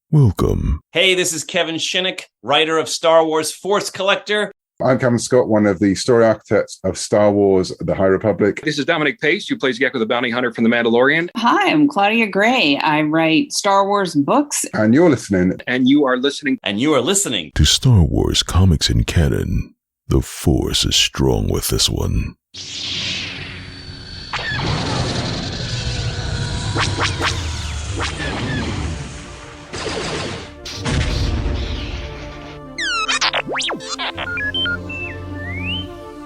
Welcome. Hey, this is Kevin Shinnick, writer of Star Wars Force Collector. I'm Cameron Scott, one of the story architects of Star Wars The High Republic. This is Dominic Pace, who plays Gekko the Bounty Hunter from The Mandalorian. Hi, I'm Claudia Gray. I write Star Wars books. And you're listening. And you are listening. And you are listening to Star Wars Comics in Canon. The Force is strong with this one.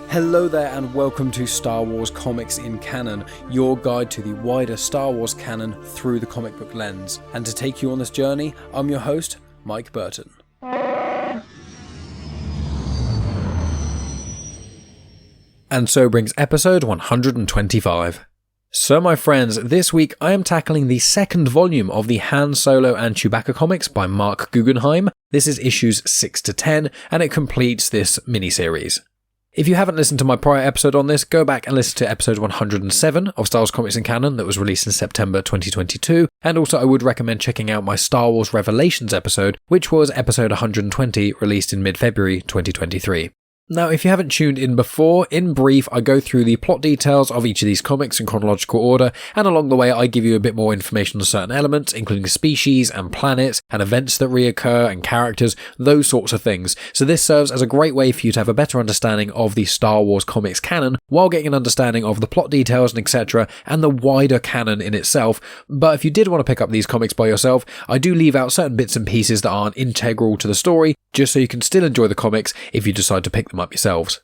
Hello there and welcome to Star Wars Comics in Canon, your guide to the wider Star Wars canon through the comic book lens. And to take you on this journey, I'm your host, Mike Burton. And so brings episode 125. So my friends, this week I am tackling the second volume of the Han Solo and Chewbacca comics by Marc Guggenheim. This is issues 6 to 10 and it completes this miniseries. If you haven't listened to my prior episode on this, go back and listen to episode 107 of Star Wars Comics in Canon that was released in September 2022, and also I would recommend checking out my Star Wars Revelations episode, which was episode 120, released in mid-February 2023. Now, if you haven't tuned in before, in brief, I go through the plot details of each of these comics in chronological order, and along the way I give you a bit more information on certain elements, including species and planets and events that reoccur and characters, those sorts of things. So this serves as a great way for you to have a better understanding of the Star Wars comics canon, while getting an understanding of the plot details and etc., and the wider canon in itself. But if you did want to pick up these comics by yourself, I do leave out certain bits and pieces that aren't integral to the story, just so you can still enjoy the comics if you decide to pick them up yourselves.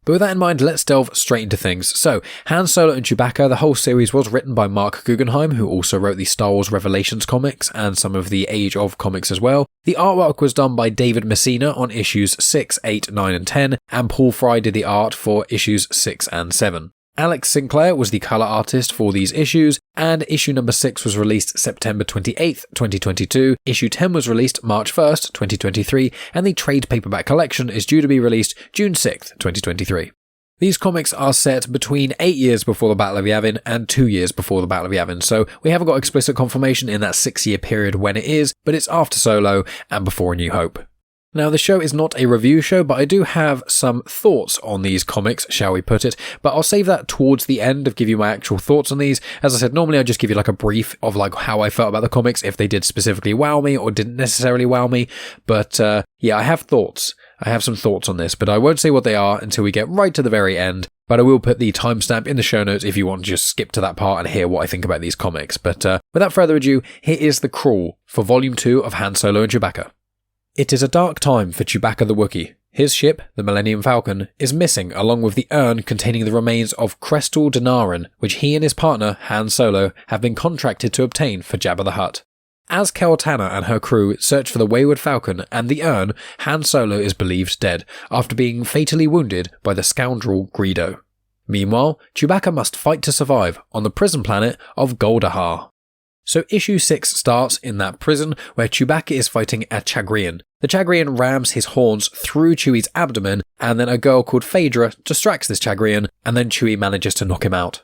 But with that in mind, let's delve straight into things. So, Han Solo and Chewbacca, the whole series was written by Marc Guggenheim, who also wrote the Star Wars Revelations comics and some of the Age of comics as well. The artwork was done by David Messina on issues 6, 8, 9 and 10, and Paul Fry did the art for issues 6 and 7. Alex Sinclair was the colour artist for these issues, and issue number 6 was released September 28th, 2022, issue 10 was released March 1st, 2023, and the trade paperback collection is due to be released June 6th, 2023. These comics are set between 8 years before the Battle of Yavin and 2 years before the Battle of Yavin, so we haven't got explicit confirmation in that 6-year period when it is, but it's after Solo and before A New Hope. Now, the show is not a review show, but I do have some thoughts on these comics, shall we put it, but I'll save that towards the end of give you my actual thoughts on these. As I said, normally I just give you like a brief of like how I felt about the comics, if they did specifically wow me or didn't necessarily wow me, but yeah, I have thoughts. I have some thoughts on this, but I won't say what they are until we get right to the very end, but I will put the timestamp in the show notes if you want to just skip to that part and hear what I think about these comics. But without further ado, here is the crawl for Volume 2 of Han Solo and Chewbacca. It is a dark time for Chewbacca the Wookiee. His ship, the Millennium Falcon, is missing along with the urn containing the remains of Crestal Denarin, which he and his partner, Han Solo, have been contracted to obtain for Jabba the Hutt. As Kel-Tana and her crew search for the wayward Falcon and the urn, Han Solo is believed dead, after being fatally wounded by the scoundrel Greedo. Meanwhile, Chewbacca must fight to survive on the prison planet of Goldahar. So issue 6 starts in that prison where Chewbacca is fighting a Chagrian. The Chagrian rams his horns through Chewie's abdomen, and then a girl called Phaedra distracts this Chagrian, and then Chewie manages to knock him out.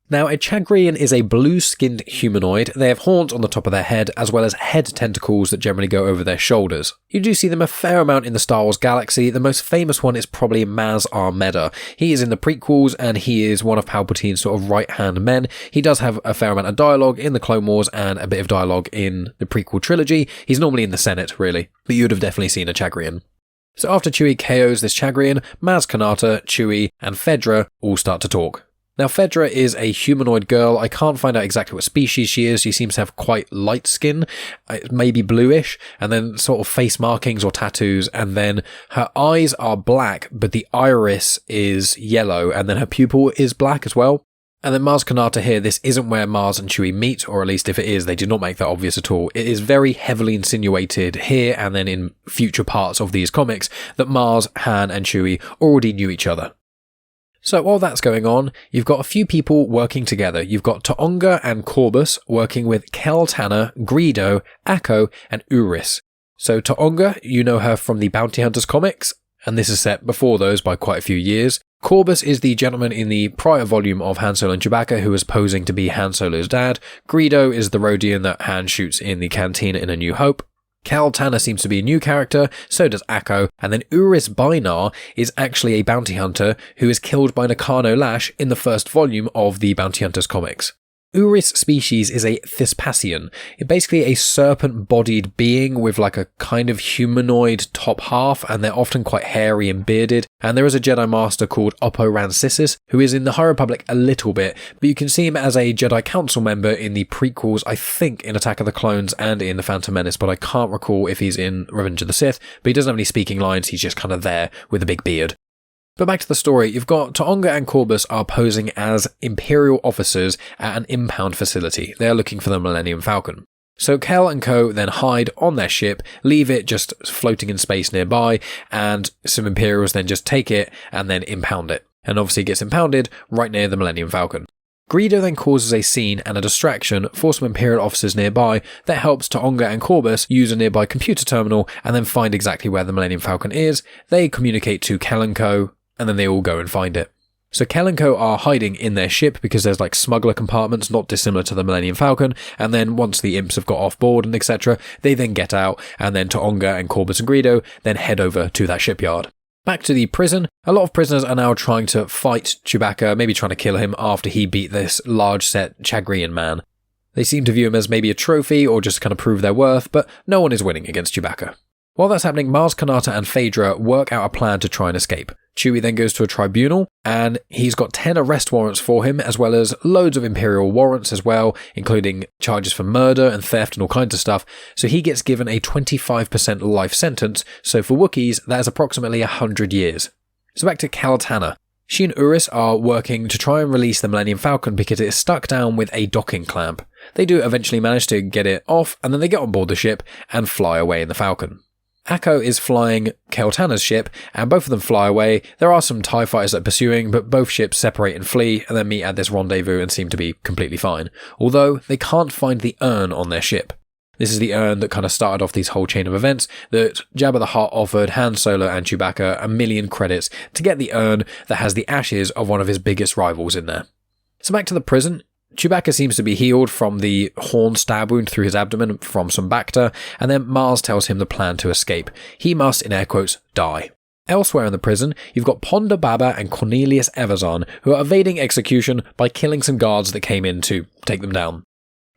Now, a Chagrian is a blue-skinned humanoid. They have horns on the top of their head, as well as head tentacles that generally go over their shoulders. You do see them a fair amount in the Star Wars galaxy. The most famous one is probably Maz Kanata. He is in the prequels, and he is one of Palpatine's sort of right-hand men. He does have a fair amount of dialogue in the Clone Wars, and a bit of dialogue in the prequel trilogy. He's normally in the Senate, really, but you'd have definitely seen a Chagrian. So after Chewie KOs this Chagrian, Maz Kanata, Chewie, and Phaedra all start to talk. Now, Phaedra is a humanoid girl. I can't find out exactly what species she is. She seems to have quite light skin, maybe bluish, and then sort of face markings or tattoos, and then her eyes are black, but the iris is yellow, and then her pupil is black as well. And then Maz Kanata here, this isn't where Maz and Chewie meet, or at least if it is, they do not make that obvious at all. It is very heavily insinuated here and then in future parts of these comics that Maz, Han, and Chewie already knew each other. So while that's going on, you've got a few people working together. You've got Taonga and Corbus working with Kel-Tana, Greedo, Akko, and Uris. So Taonga, you know her from the Bounty Hunters comics, and this is set before those by quite a few years. Corbus is the gentleman in the prior volume of Han Solo and Chewbacca who was posing to be Han Solo's dad. Greedo is the Rodian that Han shoots in the cantina in A New Hope. Cal Tanner seems to be a new character, so does Akko, and then Uris Bainar is actually a bounty hunter who is killed by Nakano Lash in the first volume of the Bounty Hunters comics. Uris species is a Thespasian, basically a serpent-bodied being with like a kind of humanoid top half, and they're often quite hairy and bearded. And there is a Jedi Master called Oppo Rancisis, who is in the High Republic a little bit, but you can see him as a Jedi Council member in the prequels, I think in Attack of the Clones and in The Phantom Menace, but I can't recall if he's in Revenge of the Sith, but he doesn't have any speaking lines, he's just kind of there with a big beard. But back to the story, you've got Taonga and Corbus are posing as Imperial officers at an impound facility. They are looking for the Millennium Falcon. So Kel and co then hide on their ship, leave it just floating in space nearby, and some Imperials then just take it and then impound it. And obviously it gets impounded right near the Millennium Falcon. Greedo then causes a scene and a distraction for some Imperial officers nearby that helps Taonga and Corbus use a nearby computer terminal and then find exactly where the Millennium Falcon is. They communicate to Kel and co, and then they all go and find it. So Kel and co are hiding in their ship because there's like smuggler compartments not dissimilar to the Millennium Falcon, and then once the imps have got off board and etc, they then get out, and then Taonga and Corbus and Greedo then head over to that shipyard. Back to the prison, a lot of prisoners are now trying to fight Chewbacca, maybe trying to kill him after he beat this large set Chagrian man. They seem to view him as maybe a trophy or just kind of prove their worth, but no one is winning against Chewbacca. While that's happening, Maz Kanata and Phaedra work out a plan to try and escape. Chewie then goes to a tribunal, and he's got 10 arrest warrants for him, as well as loads of Imperial warrants as well, including charges for murder and theft and all kinds of stuff, so he gets given a 25% life sentence, so for Wookiees, that is approximately 100 years. So back to Cal Tanner. She and Uris are working to try and release the Millennium Falcon because it is stuck down with a docking clamp. They do eventually manage to get it off, and then they get on board the ship and fly away in the Falcon. Akko is flying Kel Tanner's ship, and both of them fly away. There are some TIE fighters that are pursuing, but both ships separate and flee, and then meet at this rendezvous and seem to be completely fine. Although, they can't find the urn on their ship. This is the urn that kind of started off this whole chain of events, that Jabba the Hutt offered Han Solo and Chewbacca 1 million credits to get the urn that has the ashes of one of his biggest rivals in there. So back to the prison. Chewbacca seems to be healed from the horn stab wound through his abdomen from some Bacta, and then Maz tells him the plan to escape. He must, in air quotes, die. Elsewhere in the prison, you've got Ponda Baba and Cornelius Evazan, who are evading execution by killing some guards that came in to take them down.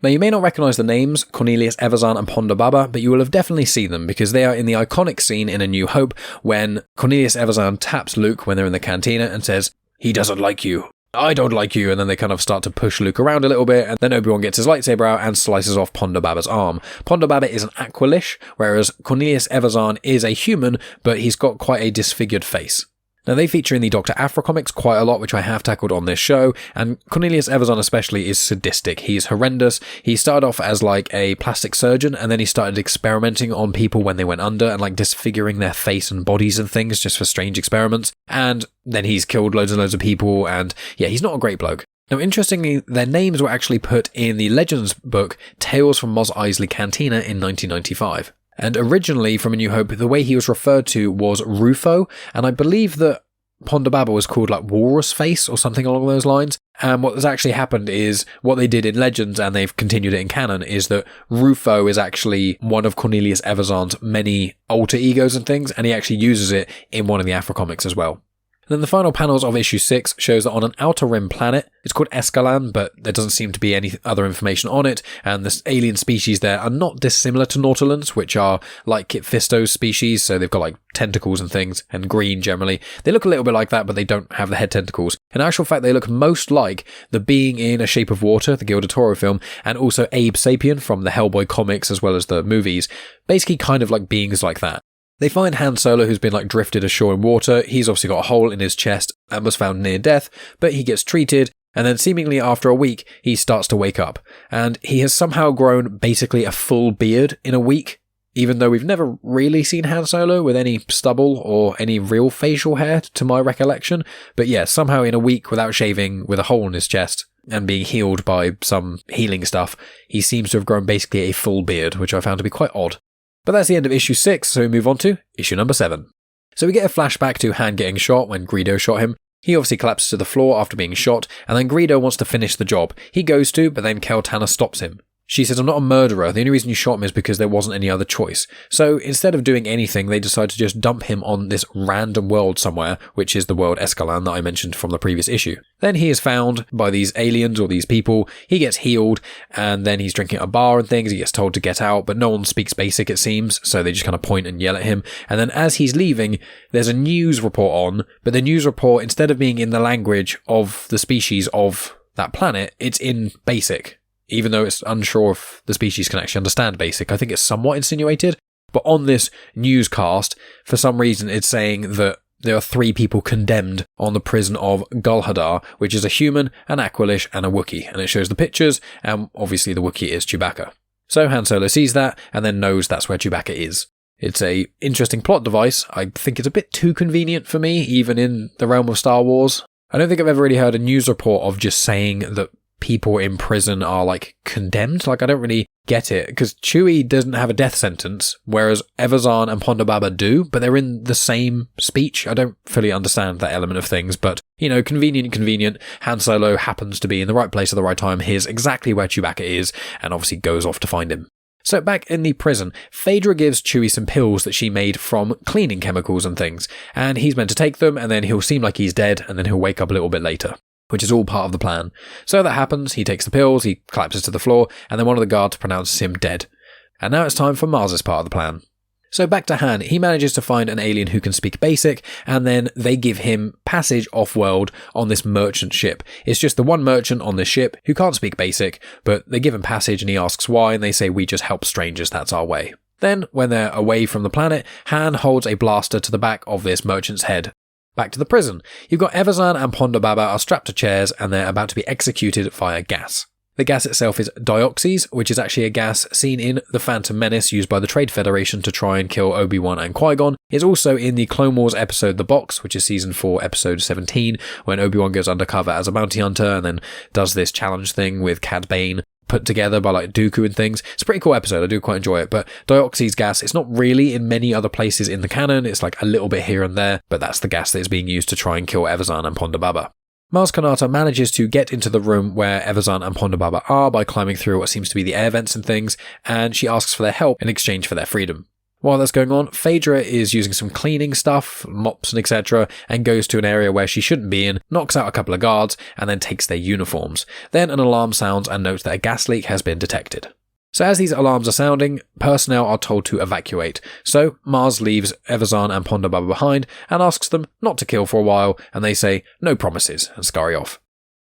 Now, you may not recognise the names, Cornelius Evazan and Ponda Baba, but you will have definitely seen them because they are in the iconic scene in A New Hope when Cornelius Evazan taps Luke when they're in the cantina and says, "He doesn't like you. I don't like you," and then they kind of start to push Luke around a little bit, and then Obi-Wan gets his lightsaber out and slices off Ponda Baba's arm. Ponda Baba is an Aqualish, whereas Cornelius Evazan is a human, but he's got quite a disfigured face. Now, they feature in the Dr. Aphra comics quite a lot, which I have tackled on this show, and Cornelius Evazan especially is sadistic. He's horrendous. He started off as like a plastic surgeon, and then he started experimenting on people when they went under and like disfiguring their face and bodies and things just for strange experiments. And then he's killed loads and loads of people, and yeah, he's not a great bloke. Now, interestingly, their names were actually put in the Legends book Tales from Mos Eisley Cantina in 1995. And originally, from A New Hope, the way he was referred to was Rufo, and I believe that Ponda Baba was called like Walrus Face or something along those lines. And what has actually happened is, what they did in Legends, and they've continued it in canon, is that Rufo is actually one of Cornelius Evazan's many alter egos and things, and he actually uses it in one of the Afro comics as well. Then the final panels of issue 6 shows that on an outer rim planet, it's called Escalan, but there doesn't seem to be any other information on it, and the alien species there are not dissimilar to Nautilans, which are like Kit Fisto's species, so they've got like tentacles and things, and green generally. They look a little bit like that, but they don't have the head tentacles. In actual fact, they look most like the being in A Shape of Water, the Guillermo del Toro film, and also Abe Sapien from the Hellboy comics as well as the movies, basically kind of like beings like that. They find Han Solo, who's been like drifted ashore in water. He's obviously got a hole in his chest and was found near death, but he gets treated, and then seemingly after a week, he starts to wake up. And he has somehow grown basically a full beard in a week, even though we've never really seen Han Solo with any stubble or any real facial hair to my recollection. But yeah, somehow in a week without shaving, with a hole in his chest, and being healed by some healing stuff, he seems to have grown basically a full beard, which I found to be quite odd. But that's the end of issue 6, so we move on to issue number 7. So we get a flashback to Han getting shot when Greedo shot him. He obviously collapses to the floor after being shot, and then Greedo wants to finish the job. He goes to, but then Kel Tanner stops him. She says, I'm not a murderer. The only reason you shot me is because there wasn't any other choice. So instead of doing anything, they decide to just dump him on this random world somewhere, which is the world Escalon that I mentioned from the previous issue. Then he is found by these aliens or these people. He gets healed, and then he's drinking at a bar and things. He gets told to get out, but no one speaks basic, it seems. So they just kind of point and yell at him. And then as he's leaving, there's a news report on, but the news report, instead of being in the language of the species of that planet, it's in basic. Even though it's unsure if the species can actually understand basic. I think it's somewhat insinuated. But on this newscast, for some reason, it's saying that there are 3 people condemned on the prison of Gulhadar, which is a human, an Aqualish, and a Wookiee. And it shows the pictures, and obviously the Wookiee is Chewbacca. So Han Solo sees that, and then knows that's where Chewbacca is. It's a interesting plot device. I think it's a bit too convenient for me, even in the realm of Star Wars. I don't think I've ever really heard a news report of just saying that people in prison are like condemned. Like, I don't really get it, because Chewie doesn't have a death sentence, whereas Evazan and Ponda Baba do, but they're in the same speech. I don't fully understand that element of things, but convenient. Han Solo happens to be in the right place at the right time, hears exactly where Chewbacca is, and obviously goes off to find him. So back in the prison, Phaedra gives Chewie some pills that she made from cleaning chemicals and things, and he's meant to take them, and then he'll seem like he's dead, and then he'll wake up a little bit later, which is all part of the plan. So that happens, he takes the pills, he collapses to the floor, and then one of the guards pronounces him dead. And now it's time for Maz's part of the plan. So back to Han, he manages to find an alien who can speak basic, and then they give him passage off-world on this merchant ship. It's just the one merchant on this ship who can't speak basic, but they give him passage and he asks why, and they say, we just help strangers, that's our way. Then, when they're away from the planet, Han holds a blaster to the back of this merchant's head. Back to the prison. You've got Evazan and Ponda Baba are strapped to chairs and they're about to be executed via gas. The gas itself is dioxys, which is actually a gas seen in The Phantom Menace used by the Trade Federation to try and kill Obi-Wan and Qui-Gon. It's also in the Clone Wars episode The Box, which is season 4, episode 17, when Obi-Wan goes undercover as a bounty hunter and then does this challenge thing with Cad Bane, put together by like Dooku and things. It's a pretty cool episode, I do quite enjoy it, but dioxys gas, it's not really in many other places in the canon, it's like a little bit here and there, but that's the gas that is being used to try and kill Evazan and Ponda Baba. Maz Kanata manages to get into the room where Evazan and Ponda Baba are by climbing through what seems to be the air vents and things, and she asks for their help in exchange for their freedom. While that's going on, Phaedra is using some cleaning stuff, mops and etc., and goes to an area where she shouldn't be in, knocks out a couple of guards, and then takes their uniforms. Then an alarm sounds and notes that a gas leak has been detected. So as these alarms are sounding, personnel are told to evacuate. So Maz leaves Evazan and Ponda Baba behind and asks them not to kill for a while, and they say no promises and scurry off.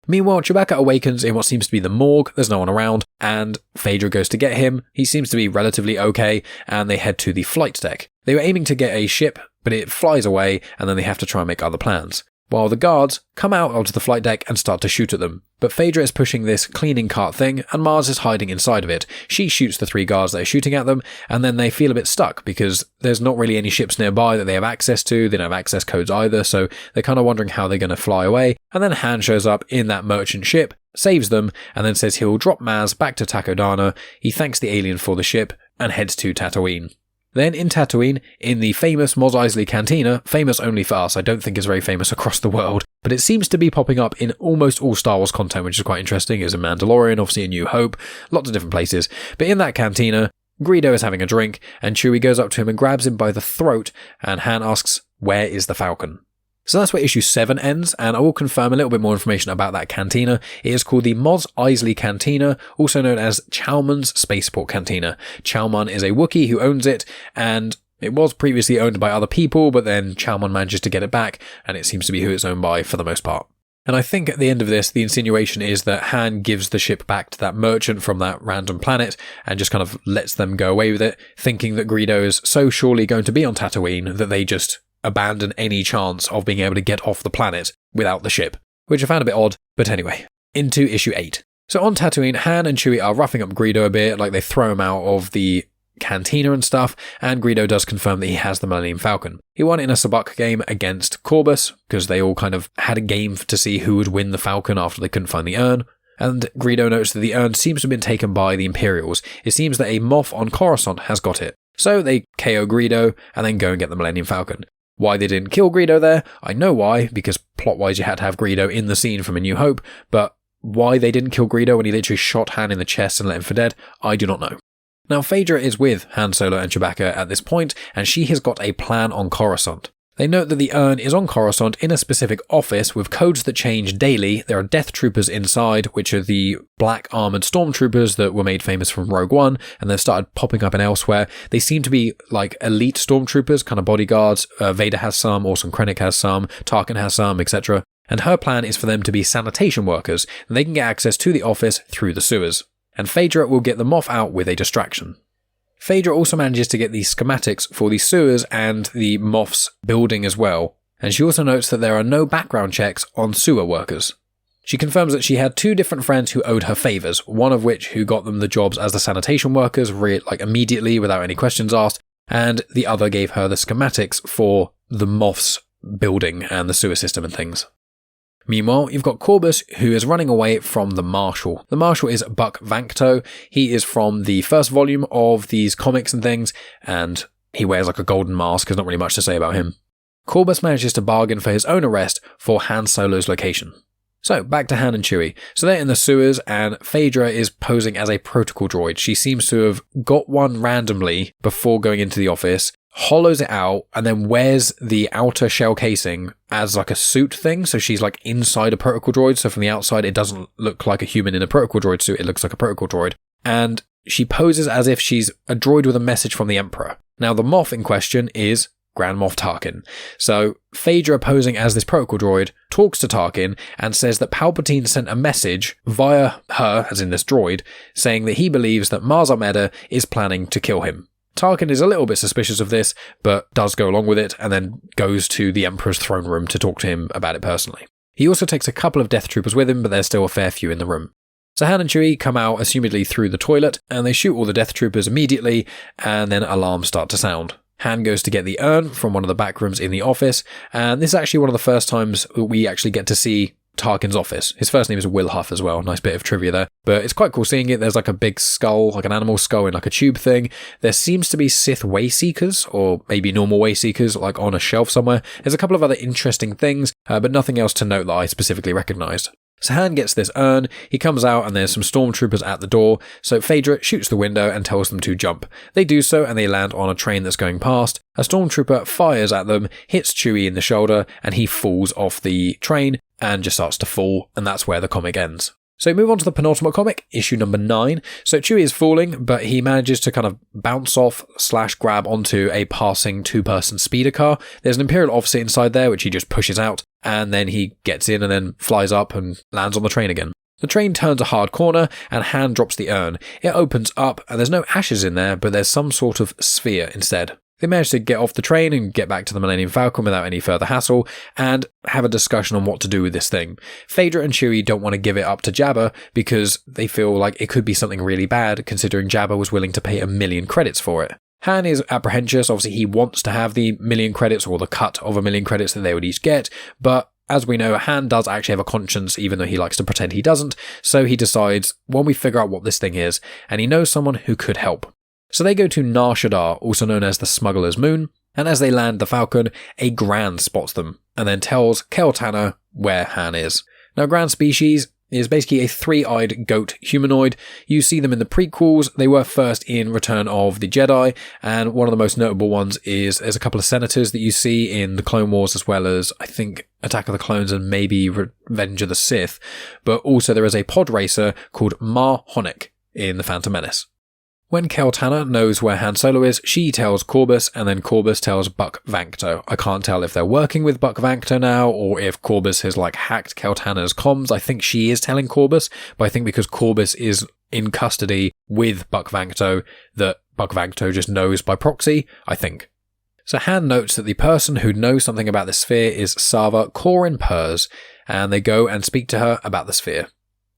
Meanwhile, Chewbacca awakens in what seems to be the morgue, there's no one around, and Phaedra goes to get him. He seems to be relatively okay, and they head to the flight deck. They were aiming to get a ship, but it flies away, and then they have to try and make other plans. While the guards come out onto the flight deck and start to shoot at them. But Phaedra is pushing this cleaning cart thing, and Maz is hiding inside of it. She shoots the 3 guards that are shooting at them, and then they feel a bit stuck, because there's not really any ships nearby that they have access to, they don't have access codes either, so they're kind of wondering how they're going to fly away. And then Han shows up in that merchant ship, saves them, and then says he'll drop Maz back to Takodana. He thanks the alien for the ship, and heads to Tatooine. Then in Tatooine, in the famous Mos Eisley Cantina, famous only for us, I don't think it's very famous across the world, but it seems to be popping up in almost all Star Wars content, which is quite interesting. It's in Mandalorian, obviously in New Hope, lots of different places. But in that cantina, Greedo is having a drink, and Chewie goes up to him and grabs him by the throat, and Han asks, where is the Falcon? So that's where issue 7 ends, and I will confirm a little bit more information about that cantina. It is called the Mos Eisley Cantina, also known as Chalmun's Spaceport Cantina. Chalmun is a Wookiee who owns it, and it was previously owned by other people, but then Chalmun manages to get it back, and it seems to be who it's owned by for the most part. And I think at the end of this, the insinuation is that Han gives the ship back to that merchant from that random planet and just kind of lets them go away with it, thinking that Greedo is so surely going to be on Tatooine that they just abandon any chance of being able to get off the planet without the ship, which I found a bit odd, but anyway, into issue 8. So on Tatooine, Han and Chewie are roughing up Greedo a bit, like they throw him out of the cantina and stuff, and Greedo does confirm that he has the Millennium Falcon. He won in a Sabacc game against Corbus, because they all kind of had a game to see who would win the Falcon after they couldn't find the urn. And Greedo notes that the urn seems to have been taken by the Imperials. It seems that a Moff on Coruscant has got it. So they KO Greedo and then go and get the Millennium Falcon. Why they didn't kill Greedo there, I know why, because plot-wise you had to have Greedo in the scene from A New Hope, but why they didn't kill Greedo when he literally shot Han in the chest and let him for dead, I do not know. Now, Phaedra is with Han Solo and Chewbacca at this point, and she has got a plan on Coruscant. They note that the urn is on Coruscant in a specific office with codes that change daily. There are Death Troopers inside, which are the black armoured stormtroopers that were made famous from Rogue One, and they've started popping up in elsewhere. They seem to be like elite stormtroopers, kind of bodyguards. Vader has some, Orson Krennic has some, Tarkin has some, etc. And her plan is for them to be sanitation workers, and they can get access to the office through the sewers. And Phaedra will get the Moff out with a distraction. Phaedra also manages to get the schematics for the sewers and the Moff's building as well, and she also notes that there are no background checks on sewer workers. She confirms that she had 2 different friends who owed her favours, one of which who got them the jobs as the sanitation workers immediately without any questions asked, and the other gave her the schematics for the Moff's building and the sewer system and things. Meanwhile, you've got Corbus, who is running away from the Marshal. The Marshal is Buck Vancto. He is from the first volume of these comics and things, and he wears like a golden mask. There's not really much to say about him. Corbus manages to bargain for his own arrest for Han Solo's location. So, back to Han and Chewie. So they're in the sewers, and Phaedra is posing as a protocol droid. She seems to have got one randomly before going into the office, hollows it out, and then wears the outer shell casing as like a suit thing. So she's like inside a protocol droid. So from the outside, it doesn't look like a human in a protocol droid suit. It looks like a protocol droid. And she poses as if she's a droid with a message from the Emperor. Now, the Moff in question is Grand Moff Tarkin. So Phaedra, posing as this protocol droid, talks to Tarkin and says that Palpatine sent a message via her, as in this droid, saying that he believes that Maz Kanata is planning to kill him. Tarkin is a little bit suspicious of this, but does go along with it and then goes to the Emperor's throne room to talk to him about it personally. He also takes a couple of Death Troopers with him, but there's still a fair few in the room. So Han and Chewie come out, assumedly through the toilet, and they shoot all the Death Troopers immediately, and then alarms start to sound. Han goes to get the urn from one of the back rooms in the office, and this is actually one of the first times we actually get to see Tarkin's office. His first name is Will Huff as well. Nice bit of trivia there. But it's quite cool seeing it. There's like a big skull, like an animal skull in like a tube thing. There seems to be Sith Wayseekers, or maybe normal Wayseekers, like on a shelf somewhere. There's a couple of other interesting things, but nothing else to note that I specifically recognised. So Han gets this urn, he comes out and there's some stormtroopers at the door, so Phaedra shoots the window and tells them to jump. They do so and they land on a train that's going past. A stormtrooper fires at them, hits Chewie in the shoulder, and he falls off the train and just starts to fall, and that's where the comic ends. So move on to the penultimate comic, issue number 9. So Chewie is falling, but he manages to kind of bounce off / grab onto a passing 2-person speeder car. There's an Imperial officer inside there, which he just pushes out, and then he gets in and then flies up and lands on the train again. The train turns a hard corner, and Han drops the urn. It opens up, and there's no ashes in there, but there's some sort of sphere instead. They manage to get off the train and get back to the Millennium Falcon without any further hassle, and have a discussion on what to do with this thing. Phaedra and Chewie don't want to give it up to Jabba because they feel like it could be something really bad, considering Jabba was willing to pay 1,000,000 credits for it. Han is apprehensive. Obviously he wants to have the 1,000,000 credits, or the cut of 1,000,000 credits that they would each get, but as we know, Han does actually have a conscience, even though he likes to pretend he doesn't, so he decides, when we figure out what this thing is, and he knows someone who could help. So they go to Nar Shaddaa, also known as the Smuggler's Moon, and as they land the Falcon, a Gran spots them, and then tells Kel Tana where Han is. Now, Gran species is basically a 3-eyed goat humanoid. You see them in the prequels. They were first in Return of the Jedi, and one of the most notable ones is there's a couple of senators that you see in the Clone Wars, as well as, I think, Attack of the Clones and maybe Revenge of the Sith. But also there is a pod racer called Mar Honik in The Phantom Menace. When Kel Tana knows where Han Solo is, she tells Corbus, and then Corbus tells Buck Vancto. I can't tell if they're working with Buck Vancto now, or if Corbus has hacked Kel Tana's comms. I think she is telling Corbus, but I think because Corbus is in custody with Buck Vancto, that Buck Vancto just knows by proxy, I think. So Han notes that the person who knows something about the sphere is Sava Korin Pers, and they go and speak to her about the sphere.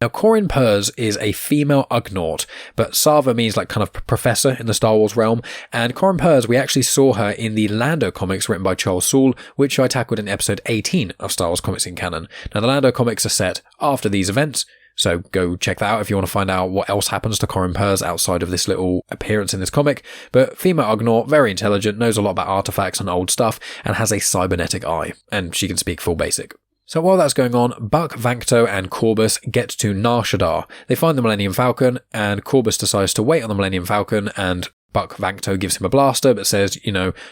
Now, Korin Pers is a female Ugnaught, but Sava means kind of professor in the Star Wars realm, and Korin Pers, we actually saw her in the Lando comics written by Charles Soule, which I tackled in episode 18 of Star Wars Comics in Canon. Now, the Lando comics are set after these events, so go check that out if you want to find out what else happens to Korin Pers outside of this little appearance in this comic. But female Ugnaught, very intelligent, knows a lot about artifacts and old stuff, and has a cybernetic eye, and she can speak full basic. So while that's going on, Buck, Vancto, and Corbus get to Nar Shaddaa. They find the Millennium Falcon, and Corbus decides to wait on the Millennium Falcon, and Buck Vancto gives him a blaster, but says,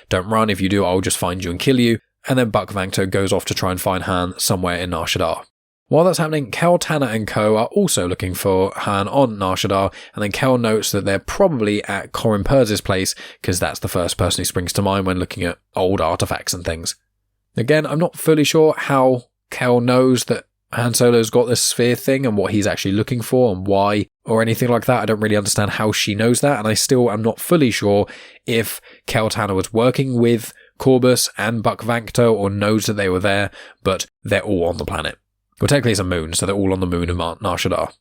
don't run. If you do, I'll just find you and kill you. And then Buck Vancto goes off to try and find Han somewhere in Nar Shaddaa. While that's happening, Kel, Tanner, and co are also looking for Han on Nar Shaddaa, and then Kel notes that they're probably at Korin Pers' place, because that's the first person who springs to mind when looking at old artifacts and things. Again, I'm not fully sure how Kel knows that Han Solo's got this sphere thing and what he's actually looking for and why or anything like that. I don't really understand how she knows that, and I still am not fully sure if Kel Tanner was working with Corbus and Buck Vancto or knows that they were there, but they're all on the planet. Well, technically it's a moon, so they're all on the moon of Nar Shaddaa.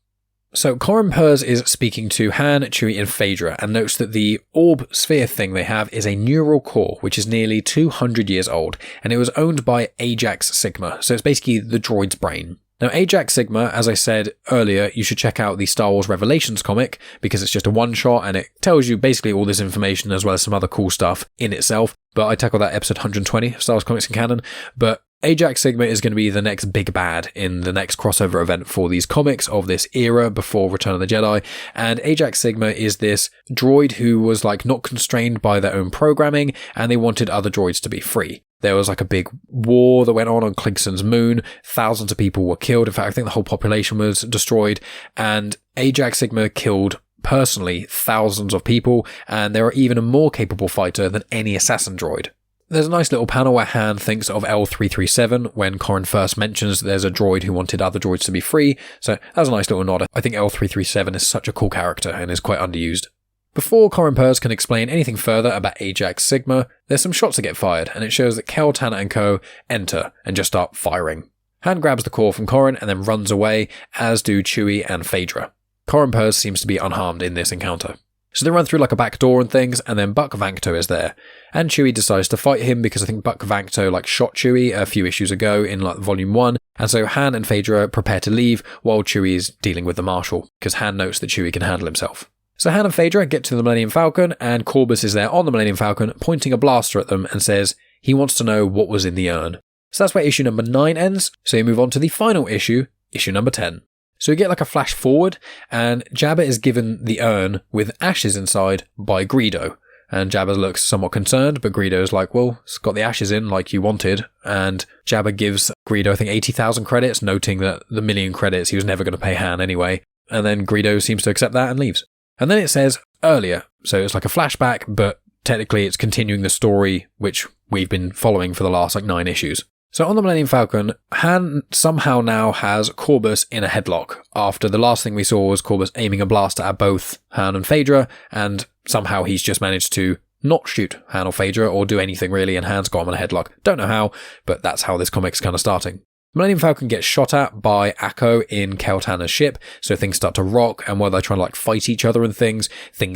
So Korin Pers is speaking to Han, Chewie, and Phaedra, and notes that the orb sphere thing they have is a neural core, which is nearly 200 years old, and it was owned by Ajax Sigma, so it's basically the droid's brain. Now, Ajax Sigma, as I said earlier, you should check out the Star Wars Revelations comic, because it's just a one-shot, and it tells you basically all this information as well as some other cool stuff in itself, but I tackled that episode 120 of Star Wars Comics and Canon, but Ajax Sigma is going to be the next big bad in the next crossover event for these comics of this era before Return of the Jedi. And Ajax Sigma is this droid who was not constrained by their own programming, and they wanted other droids to be free. There was a big war that went on Klingson's moon. Thousands of people were killed. In fact, I think the whole population was destroyed. And Ajax Sigma killed personally thousands of people, and they are even a more capable fighter than any assassin droid. There's a nice little panel where Han thinks of L337 when Korin first mentions there's a droid who wanted other droids to be free, so that's a nice little nod. I think L337 is such a cool character and is quite underused. Before Korin Pers can explain anything further about Ajax Sigma, there's some shots that get fired, and it shows that Kel, Tanner, and co enter and just start firing. Han grabs the core from Korin and then runs away, as do Chewie and Phaedra. Korin Pers seems to be unharmed in this encounter. So they run through a back door and things, and then Buck Vancto is there. And Chewie decides to fight him because I think Buck Vancto shot Chewie a few issues ago in Volume 1, and so Han and Phaedra prepare to leave while Chewie is dealing with the Marshal, because Han notes that Chewie can handle himself. So Han and Phaedra get to the Millennium Falcon, and Corbus is there on the Millennium Falcon, pointing a blaster at them and says he wants to know what was in the urn. So that's where issue number 9 ends, so you move on to the final issue, issue number 10. So we get a flash forward, and Jabba is given the urn with ashes inside by Greedo. And Jabba looks somewhat concerned, but Greedo's well, it's got the ashes in like you wanted. And Jabba gives Greedo, I think, 80,000 credits, noting that the million credits he was never going to pay Han anyway. And then Greedo seems to accept that and leaves. And then it says earlier, so it's a flashback, but technically it's continuing the story which we've been following for the last 9 issues. So on the Millennium Falcon, Han somehow now has Corbus in a headlock, after the last thing we saw was Corbus aiming a blaster at both Han and Phaedra, and somehow he's just managed to not shoot Han or Phaedra or do anything really, and Han's got him in a headlock. Don't know how, but that's how this comic's kind of starting. Millennium Falcon gets shot at by Akko in Kel Tanner's ship, so things start to rock, and while they're trying to fight each other and things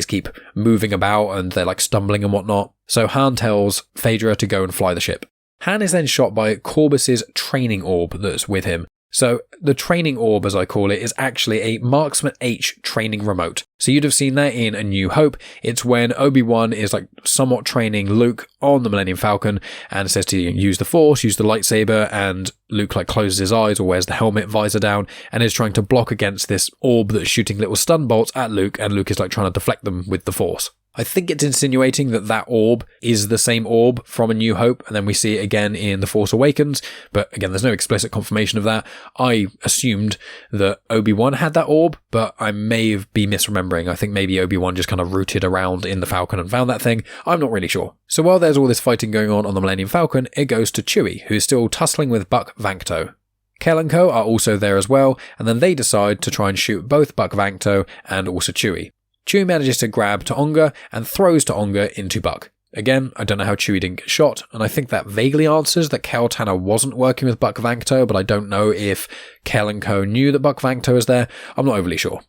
keep moving about and they're stumbling and whatnot. So Han tells Phaedra to go and fly the ship. Han is then shot by Corbus's training orb that's with him. So the training orb, as I call it, is actually a Marksman H training remote. So you'd have seen that in A New Hope. It's when Obi-Wan is somewhat training Luke on the Millennium Falcon and says to use the Force, use the lightsaber, and Luke closes his eyes or wears the helmet visor down and is trying to block against this orb that's shooting little stun bolts at Luke, and Luke is trying to deflect them with the Force. I think it's insinuating that orb is the same orb from A New Hope, and then we see it again in The Force Awakens, but again, there's no explicit confirmation of that. I assumed that Obi-Wan had that orb, but I may be misremembering. I think maybe Obi-Wan just kind of rooted around in the Falcon and found that thing. I'm not really sure. So while there's all this fighting going on the Millennium Falcon, it goes to Chewie, who is still tussling with Buck Vancto. Kel and co are also there as well, and then they decide to try and shoot both Buck Vancto and also Chewie. Chewie manages to grab Taonga and throws Taonga into Buck. Again, I don't know how Chewie didn't get shot, and I think that vaguely answers that Kel Tanner wasn't working with Buck Vancto, but I don't know if Kel and co knew that Buck Vancto was there. I'm not overly sure.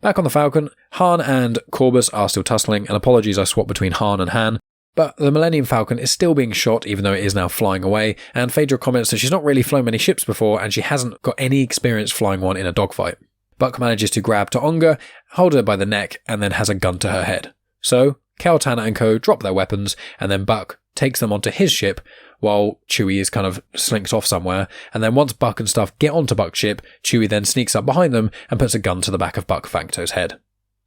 Back on the Falcon, Han and Corbus are still tussling, and apologies I swapped between Han and Han, but the Millennium Falcon is still being shot even though it is now flying away, and Phaedra comments that she's not really flown many ships before and she hasn't got any experience flying one in a dogfight. Buck manages to grab Taonga, hold her by the neck, and then has a gun to her head. So, Kel Tanner and co drop their weapons, and then Buck takes them onto his ship while Chewie is kind of slinks off somewhere. And then once Buck and stuff get onto Buck's ship, Chewie then sneaks up behind them and puts a gun to the back of Buck Vancto's head.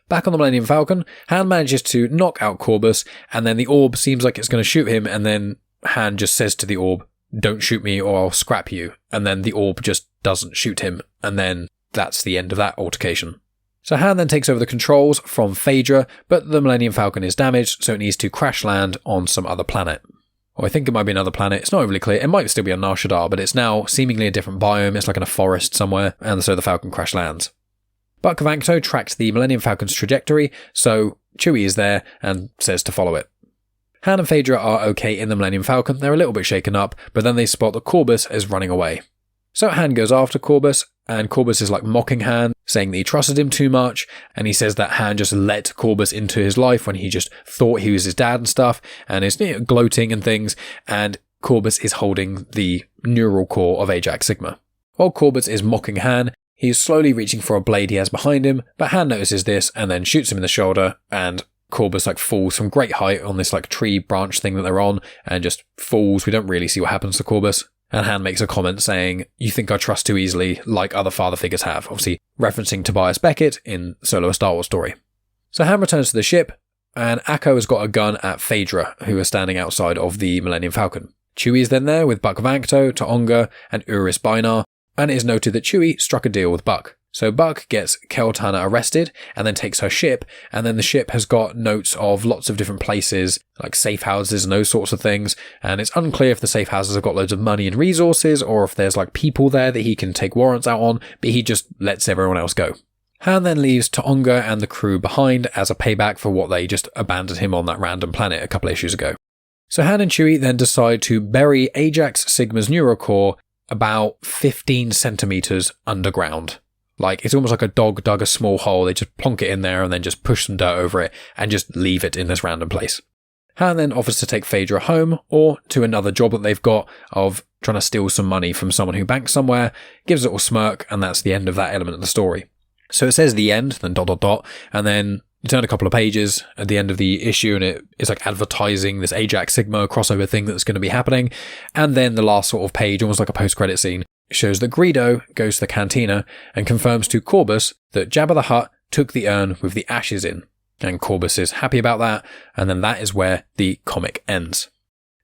Back on the Millennium Falcon, Han manages to knock out Corbus, and then the orb seems like it's going to shoot him, and then Han just says to the orb, "Don't shoot me or I'll scrap you." And then the orb just doesn't shoot him, and then that's the end of that altercation. So Han then takes over the controls from Phaedra, but the Millennium Falcon is damaged, so it needs to crash land on some other planet. Or I think it might be another planet, it's not overly clear. It might still be on Nar Shaddaa, but it's now seemingly a different biome, it's like in a forest somewhere, and so the Falcon crash lands. Buck Vancto tracks the Millennium Falcon's trajectory, so Chewie is there and says to follow it. Han and Phaedra are okay in the Millennium Falcon, they're a little bit shaken up, but then they spot that Corbus is running away. So Han goes after Corbus, and Corbus is like mocking Han, saying that he trusted him too much, and he says that Han just let Corbus into his life when he just thought he was his dad and stuff, and is gloating and things, and Corbus is holding the neural core of Ajax Sigma. While Corbus is mocking Han, he's slowly reaching for a blade he has behind him, but Han notices this and then shoots him in the shoulder, and Corbus falls from great height on this tree branch thing that they're on, and just falls. We don't really see what happens to Corbus. And Han makes a comment saying, "You think I trust too easily, like other father figures have," obviously referencing Tobias Beckett in Solo: A Star Wars Story. So Han returns to the ship, and Akko has got a gun at Phaedra, who is standing outside of the Millennium Falcon. Chewie is then there with Buck Vancto, Taonga, and Uris Bainar, and it is noted that Chewie struck a deal with Buck. So Buck gets Kel-Tana arrested and then takes her ship, and then the ship has got notes of lots of different places, like safe houses and those sorts of things, and it's unclear if the safe houses have got loads of money and resources, or if there's people there that he can take warrants out on, but he just lets everyone else go. Han then leaves Taonga and the crew behind as a payback for what they just abandoned him on that random planet a couple of issues ago. So Han and Chewie then decide to bury Ajax Sigma's neurocore about 15 centimeters underground. It's almost like a dog dug a small hole. They just plonk it in there and then just push some dirt over it and just leave it in this random place. Han then offers to take Phaedra home or to another job that they've got of trying to steal some money from someone who banks somewhere, gives a little smirk, and that's the end of that element of the story. So it says the end, then ... and then you turn a couple of pages at the end of the issue and it's advertising this Ajax Sigma crossover thing that's going to be happening. And then the last sort of page, almost like a post-credit scene, shows that Greedo goes to the cantina and confirms to Corbus that Jabba the Hutt took the urn with the ashes in. And Corbus is happy about that, and then that is where the comic ends.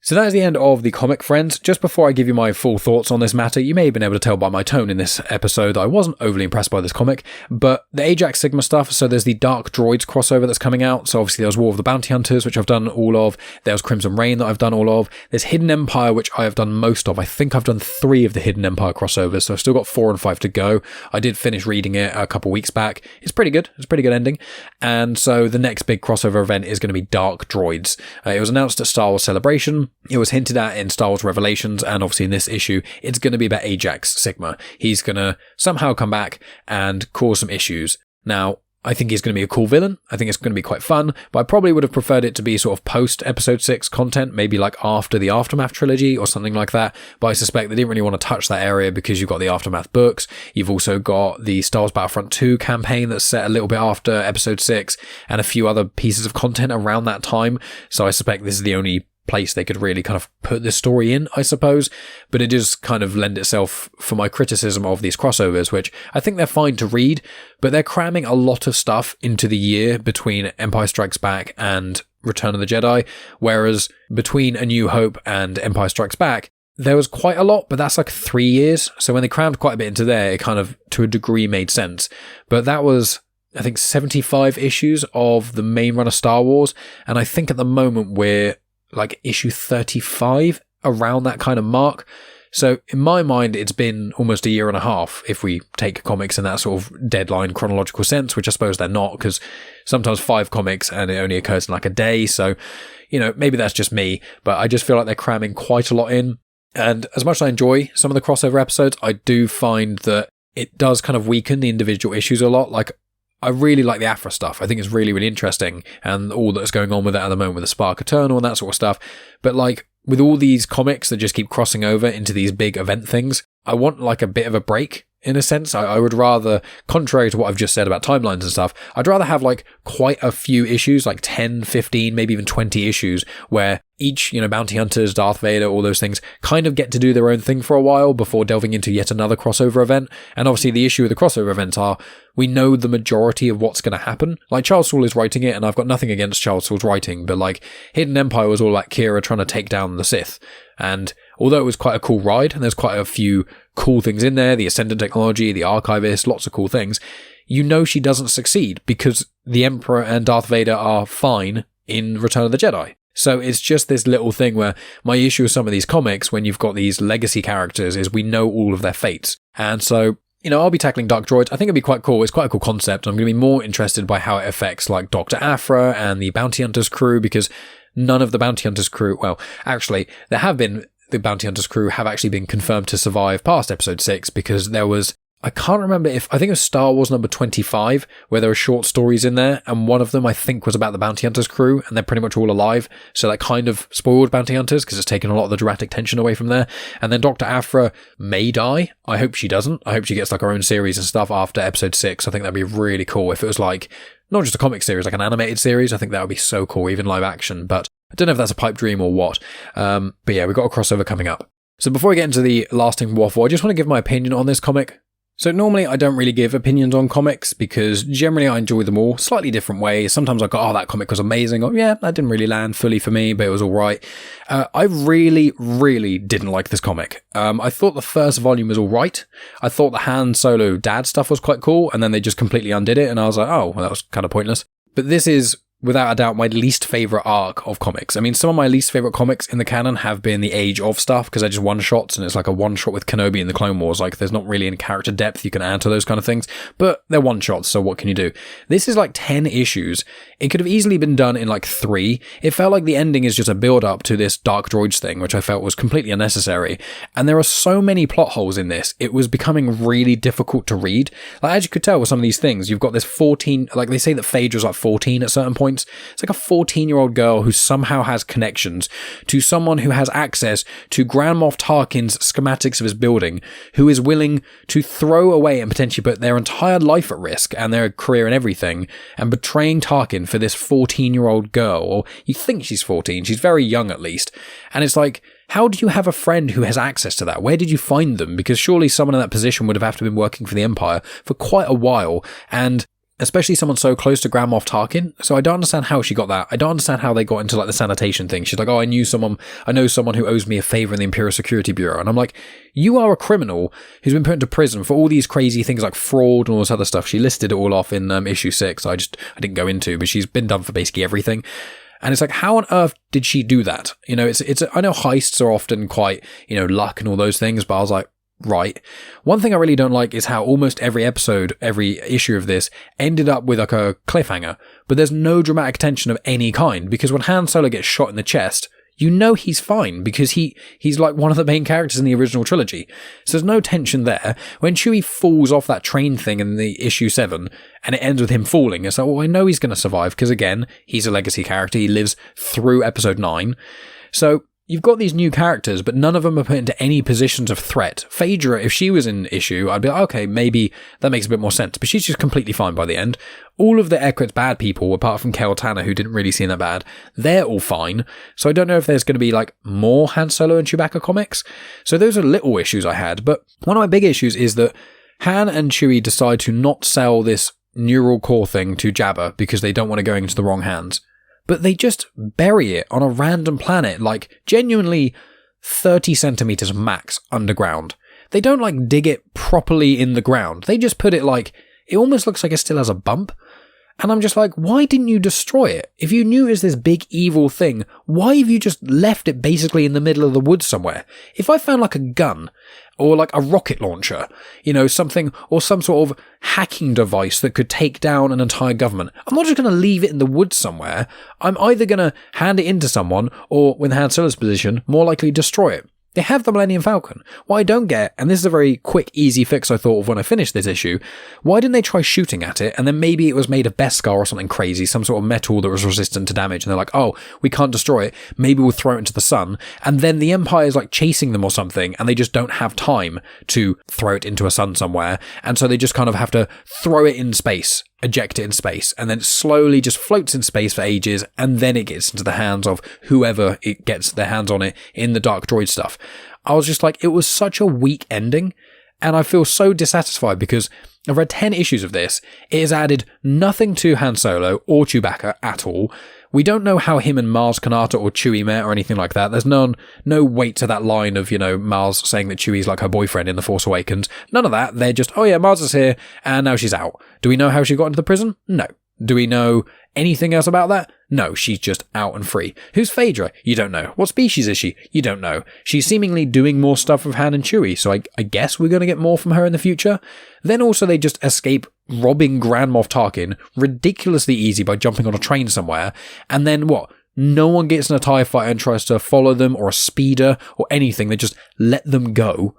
So that is the end of the comic, friends. Just before I give you my full thoughts on this matter, you may have been able to tell by my tone in this episode that I wasn't overly impressed by this comic, but the Ajax Sigma stuff, so there's the Dark Droids crossover that's coming out, so obviously there's War of the Bounty Hunters, which I've done all of, there's Crimson Reign that I've done all of, there's Hidden Empire, which I have done most of. I think I've done 3 of the Hidden Empire crossovers, so I've still got 4 and 5 to go. I did finish reading it a couple weeks back. It's pretty good. It's a pretty good ending. And so the next big crossover event is going to be Dark Droids. It was announced at Star Wars Celebration. It was hinted at in Star Wars Revelations, and obviously in this issue, it's going to be about Ajax Sigma. He's going to somehow come back and cause some issues. Now, I think he's going to be a cool villain. I think it's going to be quite fun, but I probably would have preferred it to be sort of post Episode 6 content, maybe after the Aftermath trilogy or something like that. But I suspect they didn't really want to touch that area because you've got the Aftermath books. You've also got the Star Wars Battlefront 2 campaign that's set a little bit after Episode 6 and a few other pieces of content around that time. So I suspect this is the only place they could really kind of put this story in, I suppose, but it does kind of lend itself for my criticism of these crossovers, which I think they're fine to read, but they're cramming a lot of stuff into the year between Empire Strikes Back and Return of the Jedi, whereas between A New Hope and Empire Strikes Back, there was quite a lot, but that's 3 years, so when they crammed quite a bit into there, it kind of, to a degree, made sense. But that was, I think, 75 issues of the main run of Star Wars, and I think at the moment we're issue 35, around that kind of mark. So in my mind, it's been almost a year and a half if we take comics in that sort of deadline chronological sense, which I suppose they're not, because sometimes 5 comics and it only occurs in a day. So, maybe that's just me, but I just feel like they're cramming quite a lot in. And as much as I enjoy some of the crossover episodes, I do find that it does kind of weaken the individual issues a lot. I really like the Aphra stuff. I think it's really, really interesting, and all that's going on with it at the moment with the Spark Eternal and that sort of stuff. But with all these comics that just keep crossing over into these big event things, I want like a bit of a break. In a sense, I would rather, contrary to what I've just said about timelines and stuff, I'd rather have like quite a few issues, like 10, 15, maybe even 20 issues, where each, bounty hunters, Darth Vader, all those things kind of get to do their own thing for a while before delving into yet another crossover event. And obviously the issue with the crossover events are, we know the majority of what's going to happen. Like Charles Soule is writing it, and I've got nothing against Charles Soule's writing, but like Hidden Empire was all about Kira trying to take down the Sith. And although it was quite a cool ride, and there's quite a few cool things in there, the Ascendant technology, the Archivist, lots of cool things, she doesn't succeed because the Emperor and Darth Vader are fine in Return of the Jedi. So it's just this little thing where my issue with some of these comics, when you've got these legacy characters, is we know all of their fates. And so, I'll be tackling Dark Droids. I think it'd be quite cool. It's quite a cool concept. I'm going to be more interested by how it affects like Dr. Aphra and the Bounty Hunters crew, because none of the Bounty Hunters crew, well, actually, there have been, the Bounty Hunters crew have actually been confirmed to survive past episode 6, because there was, I can't remember I think it was Star Wars number 25, where there were short stories in there, and one of them I think was about the Bounty Hunters crew, and they're pretty much all alive, so that kind of spoiled Bounty Hunters, because it's taken a lot of the dramatic tension away from there. And then Dr. Aphra may die. I hope she doesn't. I hope she gets like her own series and stuff after episode 6. I think that'd be really cool if it was like, not just a comic series, like an animated series. I think that would be so cool, even live action, but I don't know if that's a pipe dream or what. But yeah, we've got a crossover coming up. So before we get into the lasting waffle, I just want to give my opinion on this comic. So normally I don't really give opinions on comics because generally I enjoy them all slightly different ways. Sometimes I go, oh, that comic was amazing. Or yeah, that didn't really land fully for me, but it was all right. I really, really didn't like this comic. I thought the first volume was all right. I thought the Han Solo dad stuff was quite cool, and then they just completely undid it, and I was like, oh, well, that was kind of pointless. But this is, without a doubt, my least favourite arc of comics. I mean, some of my least favourite comics in the canon have been the Age of stuff, because they're just one-shots, and it's like a one-shot with Kenobi in the Clone Wars. Like, there's not really any character depth you can add to those kind of things, but they're one-shots, so what can you do? This is like 10 issues. It could have easily been done in like 3. It felt like the ending is just a build-up to this Dark Droids thing, which I felt was completely unnecessary. And there are so many plot holes in this, it was becoming really difficult to read. Like, as you could tell with some of these things, you've got this 14, like they say that Phaedra's like 14 at certain points. It's like a 14-year-old girl who somehow has connections to someone who has access to Grand Moff Tarkin's schematics of his building, who is willing to throw away and potentially put their entire life at risk and their career and everything, and betraying Tarkin for this 14-year-old girl. Or you think she's 14, she's very young at least. And it's like, how do you have a friend who has access to that? Where did you find them? Because surely someone in that position would have to been working for the Empire for quite a while, and especially someone so close to Grand Moff Tarkin. So I don't understand how she got that. I don't understand how they got into like the sanitation thing. She's like, oh, I know someone who owes me a favor in the Imperial Security Bureau. And I'm like, you are a criminal who's been put into prison for all these crazy things like fraud and all this other stuff. She listed it all off in issue 6. I didn't go into, but she's been done for basically everything. And it's like, how on earth did she do that? I know heists are often quite, luck and all those things, but I was like, right. One thing I really don't like is how almost every issue of this ended up with like a cliffhanger, but there's no dramatic tension of any kind, because when Han Solo gets shot in the chest, he's fine because he's like one of the main characters in the original trilogy. So there's no tension there. When Chewie falls off that train thing in the issue 7 and it ends with him falling, it's like, well, I know he's going to survive because again, he's a legacy character. He lives through episode 9. So you've got these new characters, but none of them are put into any positions of threat. Phaedra, if she was in issue, I'd be like, okay, maybe that makes a bit more sense, but she's just completely fine by the end. All of the air quotes bad people, apart from Kel Tanner, who didn't really seem that bad, they're all fine. So I don't know if there's going to be like more Han Solo and Chewbacca comics. So those are little issues I had, but one of my big issues is that Han and Chewie decide to not sell this neural core thing to Jabba because they don't want it going into the wrong hands. But they just bury it on a random planet, like genuinely 30 centimeters max underground. They don't like dig it properly in the ground. They just put it like, it almost looks like it still has a bump. And I'm just like, why didn't you destroy it? If you knew it was this big evil thing, why have you just left it basically in the middle of the woods somewhere? If I found like a gun or like a rocket launcher, something, or some sort of hacking device that could take down an entire government, I'm not just going to leave it in the woods somewhere. I'm either going to hand it into someone or, with Han Solo's position, more likely destroy it. They have the Millennium Falcon. What I don't get, and this is a very quick, easy fix I thought of when I finished this issue, why didn't they try shooting at it, and then maybe it was made of Beskar or something crazy, some sort of metal that was resistant to damage, and they're like, oh, we can't destroy it, maybe we'll throw it into the sun, and then the Empire is like chasing them or something, and they just don't have time to throw it into a sun somewhere, and so they just kind of have to throw it in space, eject it in space, and then it slowly just floats in space for ages, and then it gets into the hands of whoever it gets their hands on it in the Dark Droid stuff. I was just like, it was such a weak ending, and I feel so dissatisfied because I've read 10 issues of this. It has added nothing to Han Solo or Chewbacca at all. We don't know how him and Maz Kanata or Chewie met or anything like that. There's no weight to that line of, Maz saying that Chewie's like her boyfriend in The Force Awakens. None of that. They're just, oh yeah, Maz is here, and now she's out. Do we know how she got into the prison? No. Do we know anything else about that? No, she's just out and free. Who's Phaedra? You don't know. What species is she? You don't know. She's seemingly doing more stuff with Han and Chewie, so I guess we're going to get more from her in the future. Then also they just escape robbing Grand Moff Tarkin ridiculously easy by jumping on a train somewhere, and then what? No one gets in a TIE fighter and tries to follow them, or a speeder, or anything. They just let them go.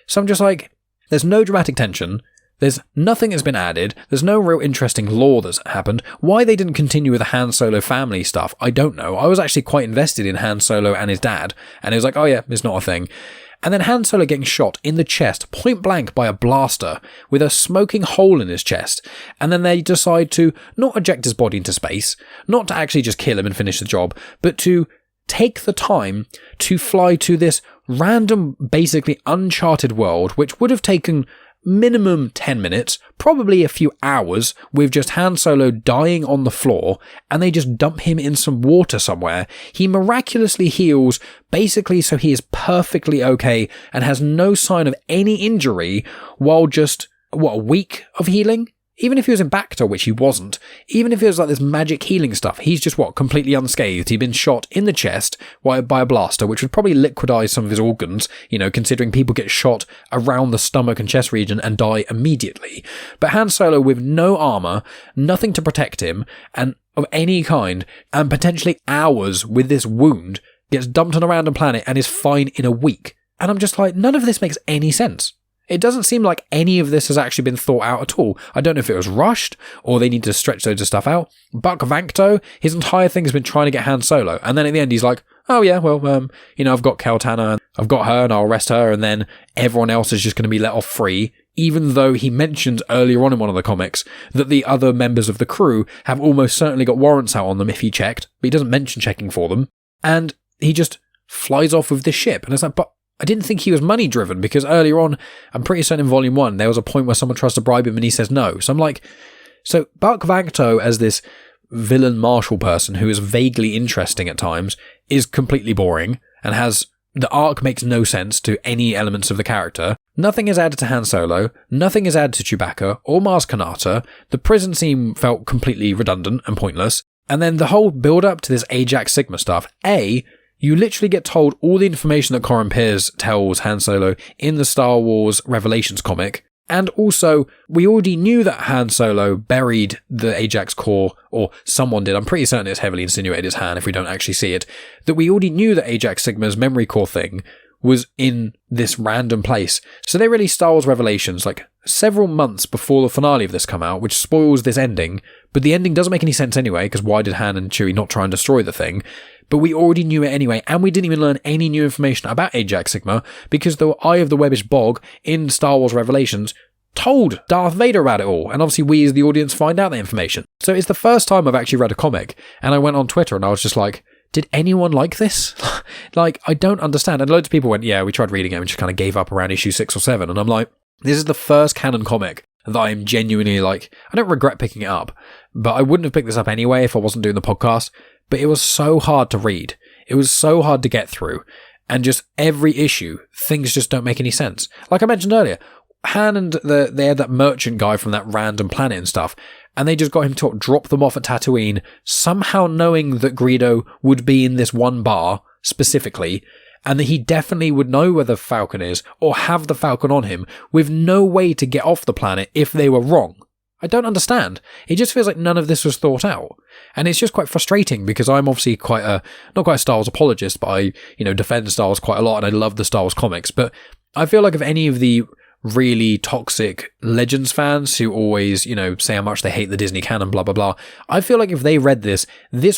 So I'm just like, there's no dramatic tension. There's nothing that's been added. There's no real interesting lore that's happened. Why they didn't continue with the Han Solo family stuff, I don't know. I was actually quite invested in Han Solo and his dad, and it was like, oh yeah, it's not a thing. And then Han Solo getting shot in the chest, point blank by a blaster, with a smoking hole in his chest, and then they decide to not eject his body into space, not to actually just kill him and finish the job, but to take the time to fly to this random, basically uncharted world, which would have taken minimum 10 minutes, probably a few hours, with just Han Solo dying on the floor, and they just dump him in some water somewhere. He miraculously heals, basically so he is perfectly okay and has no sign of any injury, while just, a week of healing? Even if he was in Bacta, which he wasn't, even if it was like this magic healing stuff, he's just completely unscathed. He'd been shot in the chest by a blaster, which would probably liquidize some of his organs, considering people get shot around the stomach and chest region and die immediately. But Han Solo, with no armor, nothing to protect him, and of any kind, and potentially hours with this wound, gets dumped on a random planet and is fine in a week. And I'm just like, none of this makes any sense. It doesn't seem like any of this has actually been thought out at all. I don't know if it was rushed, or they need to stretch loads of stuff out. Buck Vancto, his entire thing has been trying to get Han Solo, and then at the end he's like, oh yeah, well, I've got Kel-Tana, I've got her, and I'll arrest her, and then everyone else is just going to be let off free, even though he mentions earlier on in one of the comics that the other members of the crew have almost certainly got warrants out on them if he checked, but he doesn't mention checking for them, and he just flies off with this ship, and it's like, but I didn't think he was money driven, because earlier on, I'm pretty certain in Volume 1, there was a point where someone tries to bribe him and he says no. So I'm like, so Buck Vancto as this villain marshal person who is vaguely interesting at times is completely boring and the arc makes no sense to any elements of the character. Nothing is added to Han Solo, nothing is added to Chewbacca or Maz Kanata. The prison scene felt completely redundant and pointless. And then the whole build up to this Ajax Sigma stuff, you literally get told all the information that Korin Pers tells Han Solo in the Star Wars Revelations comic. And also, we already knew that Han Solo buried the Ajax core, or someone did. I'm pretty certain it's heavily insinuated as Han if we don't actually see it. That we already knew that Ajax Sigma's memory core thing was in this random place. So they released Star Wars Revelations like several months before the finale of this come out, which spoils this ending. But the ending doesn't make any sense anyway, because why did Han and Chewie not try and destroy the thing? But we already knew it anyway, and we didn't even learn any new information about Ajax Sigma, because the Eye of the Webbish Bog in Star Wars Revelations told Darth Vader about it all, and obviously we as the audience find out that information. So it's the first time I've actually read a comic, and I went on Twitter and I was just like, did anyone like this? Like, I don't understand. And loads of people went, yeah, we tried reading it and just kind of gave up around issue 6 or 7, and I'm like, this is the first canon comic that I'm genuinely like, I don't regret picking it up, but I wouldn't have picked this up anyway if I wasn't doing the podcast. But it was so hard to read. It was so hard to get through. And just every issue, things just don't make any sense. Like I mentioned earlier, Han and they had that merchant guy from that random planet and stuff, and they just got him to drop them off at Tatooine, somehow knowing that Greedo would be in this one bar specifically, and that he definitely would know where the Falcon is, or have the Falcon on him, with no way to get off the planet if they were wrong. I don't understand. It just feels like none of this was thought out. And it's just quite frustrating because I'm obviously not quite a Star Wars apologist, but I, defend Star Wars quite a lot and I love the Star Wars comics. But I feel like if any of the really toxic Legends fans who always, say how much they hate the Disney canon, blah, blah, blah, I feel like if they read this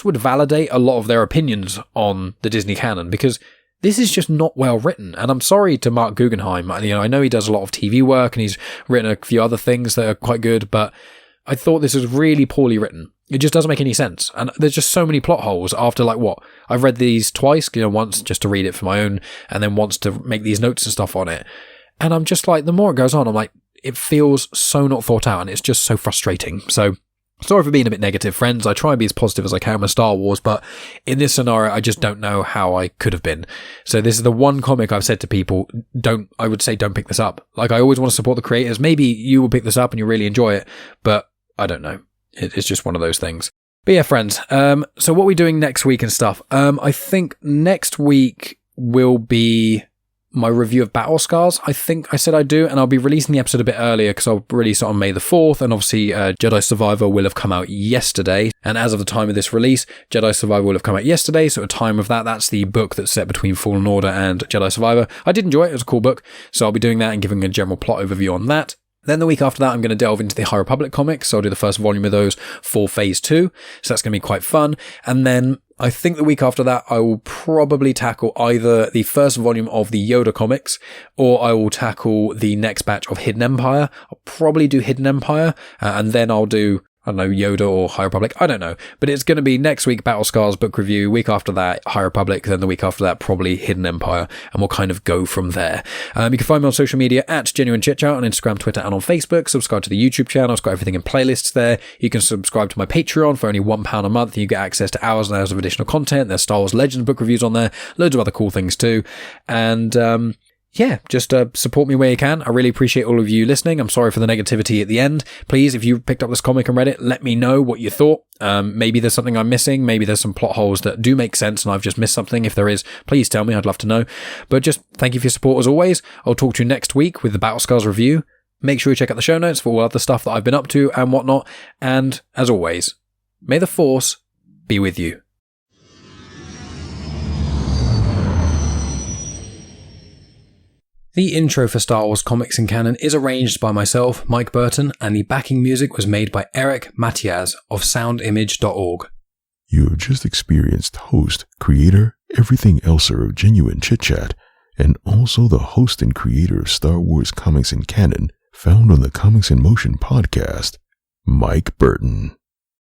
would validate a lot of their opinions on the Disney canon because this is just not well written. And I'm sorry to Marc Guggenheim. I know he does a lot of TV work and he's written a few other things that are quite good, but I thought this was really poorly written. It just doesn't make any sense. And there's just so many plot holes after I've read these twice, once just to read it for my own and then once to make these notes and stuff on it. And I'm just like, the more it goes on, I'm like, it feels so not thought out and it's just so frustrating. So sorry for being a bit negative, friends. I try and be as positive as I can with Star Wars, but in this scenario, I just don't know how I could have been. So this is the one comic I've said to people, don't pick this up. I always want to support the creators. Maybe you will pick this up and you really enjoy it, but I don't know. It's just one of those things. But yeah, friends. So what are we doing next week and stuff? I think next week will be my review of Battle Scars. I think I said I do, and I'll be releasing the episode a bit earlier because I'll release it on May the 4th, and obviously Jedi Survivor will have come out yesterday, and as of the time of this release, Jedi Survivor will have come out yesterday, so at the time of that's the book that's set between Fallen Order and Jedi Survivor. I did enjoy it, it was a cool book, so I'll be doing that and giving a general plot overview on that. Then the week after that, I'm going to delve into the High Republic comics, so I'll do the first volume of those for Phase 2, so that's going to be quite fun, and then I think the week after that, I will probably tackle either the first volume of the Yoda comics, or I will tackle the next batch of Hidden Empire. I'll probably do Hidden Empire, and then I'll do, Yoda or High Republic. I don't know. But it's going to be next week, Battle Scars book review. Week after that, High Republic. Then the week after that, probably Hidden Empire. And we'll kind of go from there. You can find me on social media at Genuine Chit-Chat on Instagram, Twitter, and on Facebook. Subscribe to the YouTube channel. It's got everything in playlists there. You can subscribe to my Patreon for only £1 a month. You get access to hours and hours of additional content. There's Star Wars Legends book reviews on there. Loads of other cool things too. And, yeah, just support me where you can. I really appreciate all of you listening. I'm sorry for the negativity at the end. Please, if you picked up this comic and read it, let me know what you thought. Maybe there's something I'm missing. Maybe there's some plot holes that do make sense and I've just missed something. If there is, please tell me. I'd love to know. But just thank you for your support as always. I'll talk to you next week with the Battle Scars review. Make sure you check out the show notes for all other stuff that I've been up to and whatnot. And as always, may the Force be with you. The intro for Star Wars Comics and Canon is arranged by myself, Mike Burton, and the backing music was made by Eric Matias of soundimage.org. You have just experienced host, creator, everything elser of Genuine Chit-Chat, and also the host and creator of Star Wars Comics and Canon, found on the Comics in Motion podcast, Mike Burton.